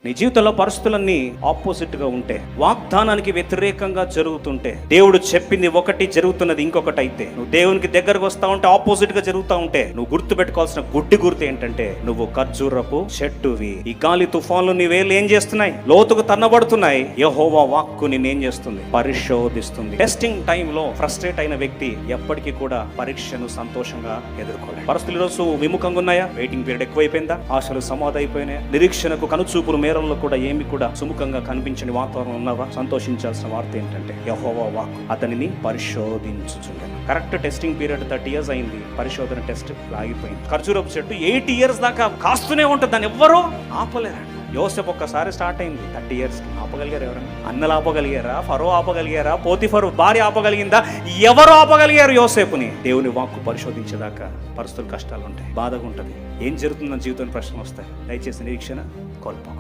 నీ జీవితంలో పరిస్థితులన్నీ ఆపోజిట్ గా ఉంటే, వాగ్దానానికి వ్యతిరేకంగా జరుగుతుంటే, దేవుడు చెప్పింది ఒకటి జరుగుతున్నది ఇంకొకటి అయితే, నువ్వు దేవునికి దగ్గరకు వస్తా ఉంటే ఆపోజిట్ గా జరుగుతూ ఉంటే, నువ్వు గుర్తు పెట్టుకోవాల్సిన గుర్తు ఏంటంటే, నువ్వు ఖర్జూరపు చెట్టువి. ఈ గాలి తుఫాన్లు నీ వేళ్ళు ఏం చేస్తున్నాయి? లోతుకు తన్నబడుతున్నాయి. యెహోవా వాక్కు నిన్నేం చేస్తుంది? పరిశోధిస్తుంది. టెస్టింగ్ టైంలో ఫ్రస్ట్రేట్ అయిన వ్యక్తి ఎప్పటికీ కూడా పరీక్షను సంతోషంగా ఎదుర్కోలేదు. పరిస్థితులు రోజు విముఖంగా ఉన్నాయా? వెయిటింగ్ పీరియడ్ ఎక్కువైపోయిందా? ఆశలు సమాధైపోయినాయా? నిరీక్షణకు కనుచూపులు మేరల్లో కూడా ఏమి కూడా సుముఖంగా కనిపించని వాతావరణం ఉన్నావా? సంతోషించాల్సిన వార్త ఏంటంటే, యెహోవా వాక్కు అతనిని పరిశోధించుచుండెను. కరెక్ట్ టెస్టింగ్ పీరియడ్ 30 years అయింది. పరిశోధన టెస్ట్ ఆగిపోయింది. ఖర్జూరపు చెట్టు 8 years దాకా కాస్తూనే ఉంటుంది, దాన్ని ఎవ్వరూ ఆపలేరండి. యోసేపు ఒక్కసారి స్టార్ట్ అయింది 30 years. ఆపగలిగారు ఎవరన్నా? అన్నలు ఆపగలిగారా? ఫరో ఆపగలిగారా? పోతిఫరు భార్య ఆపగలిగిందా? ఎవరు ఆపగలిగారు యోసేపుని? దేవుని వాక్కు పరిశోధించేదాకా పరిస్థితులు కష్టాలు ఉంటాయి, బాధగా ఉంటుంది. ఏం జరుగుతుందని జీవితంలో ప్రశ్నలు వస్తాయి. దయచేసి నిరీక్షణ కోల్పోక